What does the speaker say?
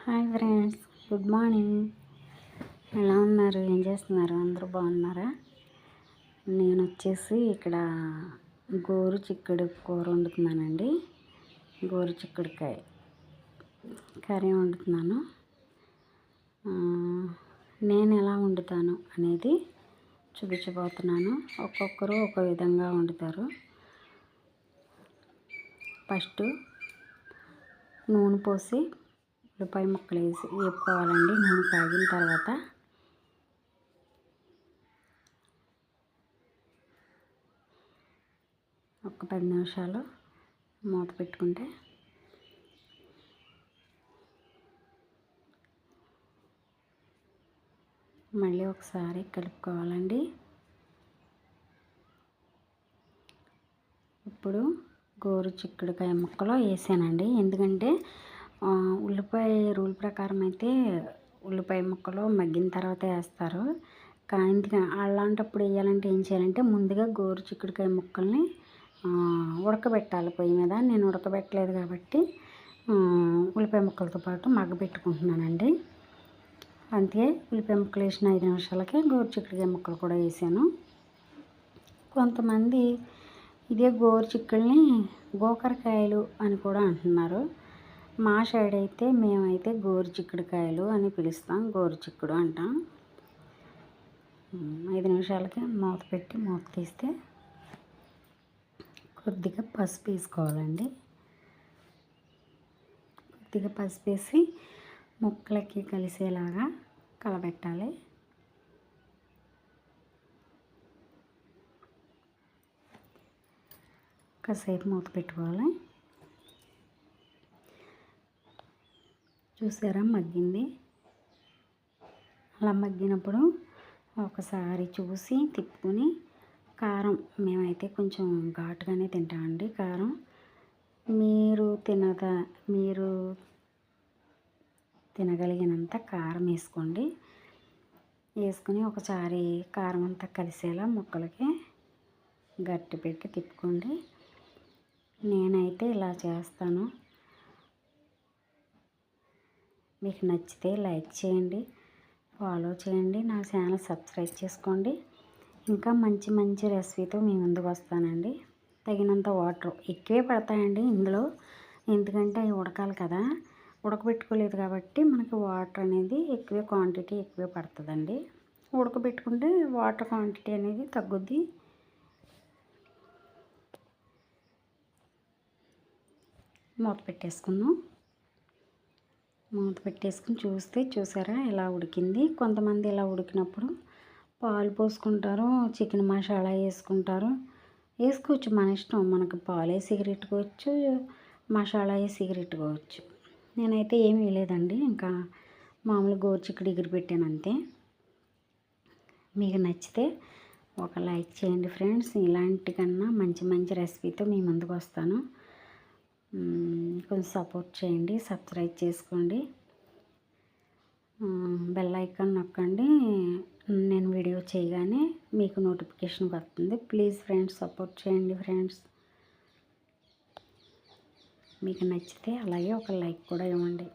Hi friends, good morning. ఎలా ఉన్నారు? ఏం చేస్తున్నారు? అందరూ బాగున్నారా? నేను వచ్చేసి ఇక్కడ గోరు చిక్కుడు కూర వండుతున్నానండి. గోరు చిక్కుడుకాయ కర్రీ వండుతున్నాను. నేను ఎలా వండుతాను అనేది చూపించబోతున్నాను. ఒక్కొక్కరు ఒక విధంగా వండుతారు. ఫస్ట్ నూనె పోసి ఉల్లిపాయ ముక్కలు వేసి వేపుకోవాలండి. నూనె కాగిన తర్వాత ఒక 10 నిమిషాలు మూత పెట్టుకుంటే మళ్ళీ ఒకసారి కలుపుకోవాలండి. ఇప్పుడు గోరు చిక్కుడుకాయ ముక్కలు వేసానండి. ఎందుకంటే ఉల్లిపాయ రూల్ ప్రకారం అయితే ఉల్లిపాయ ముక్కలు మగ్గిన తర్వాత వేస్తారు. కానీ అలాంటప్పుడు వేయాలంటే ఏం చేయాలంటే ముందుగా గోరు చిక్కుడుకాయ ముక్కల్ని ఉడకబెట్టాలి పొయ్యి మీద. నేను ఉడకబెట్టలేదు కాబట్టి ఉల్లిపాయ ముక్కలతో పాటు మగ్గబెట్టుకుంటున్నానండి. అంతే, ఉల్లిపాయ ముక్కలు వేసిన 5 నిమిషాలకే గోరు చిక్కుడుకాయ ముక్కలు కూడా వేసాను. కొంతమంది ఇదే గోరు చిక్కుల్ని గోకరకాయలు అని కూడా అంటున్నారు. మా సైడ్ అయితే మేమైతే గోరు చిక్కుడుకాయలు అని పిలుస్తాం, గోరు చిక్కుడు అంటాం. 5 నిమిషాలకి మూత పెట్టి మూత తీస్తే కొద్దిగా పసుపు వేసుకోవాలండి. కొద్దిగా పసుపు వేసి ముక్కలకి కలిసేలాగా కలబెట్టాలి. కాసేపు మూత పెట్టుకోవాలి. చూసారా, మగ్గింది. అలా మగ్గినప్పుడు ఒకసారి చూసి తిప్పుకొని కారం, మేమైతే కొంచెం ఘాటుగానే తింటామండి కారం. మీరు తినగలిగినంత కారం వేసుకోండి. వేసుకొని ఒకసారి కారం అంతా కలిసేలా ముక్కలకి గట్టి పెట్టి తిప్పుకోండి. నేనైతే ఇలా చేస్తాను. మీకు నచ్చితే లైక్ చేయండి, ఫాలో చేయండి, నా ఛానల్ సబ్స్క్రైబ్ చేసుకోండి. ఇంకా మంచి మంచి రెసిపీతో మీ ముందుకు వస్తానండి. తగినంత వాటర్ ఎక్కువే పడతాయండి ఇందులో, ఎందుకంటే అవి ఉడకాలి కదా. ఉడకబెట్టుకోలేదు కాబట్టి మనకి వాటర్ అనేది ఎక్కువే, క్వాంటిటీ ఎక్కువే పడుతుందండి. ఉడకబెట్టుకుంటే వాటర్ క్వాంటిటీ అనేది తగ్గుద్ది. మూత పెట్టేసుకుందాం. మూత పెట్టేసుకుని చూసారా ఎలా ఉడికింది. కొంతమంది ఇలా ఉడికినప్పుడు పాలు పోసుకుంటారు, చికెన్ మసాలా వేసుకోవచ్చు, మన ఇష్టం. మనకు పాలు వేసి ఎగరెట్టుకోవచ్చు, మసాలా వేసి ఎగరెట్టుకోవచ్చు. నేనైతే ఏమీ వేయలేదండి, ఇంకా మామూలు గోరు చిక్కుడు ఎగిరి పెట్టాను అంతే. మీకు నచ్చితే ఒక లైక్ చేయండి ఫ్రెండ్స్. ఇలాంటి కన్నా మంచి మంచి రెసిపీతో మీ ముందుకు వస్తాను. కొంచెం సపోర్ట్ చేయండి, సబ్స్క్రైబ్ చేసుకోండి, బెల్ ఐకాన్ నొక్కండి. నేను వీడియో చేయగానే మీకు నోటిఫికేషన్ వస్తుంది. ప్లీజ్ ఫ్రెండ్స్, సపోర్ట్ చేయండి ఫ్రెండ్స్. మీకు నచ్చితే అలాగే ఒక లైక్ కూడా ఇవ్వండి.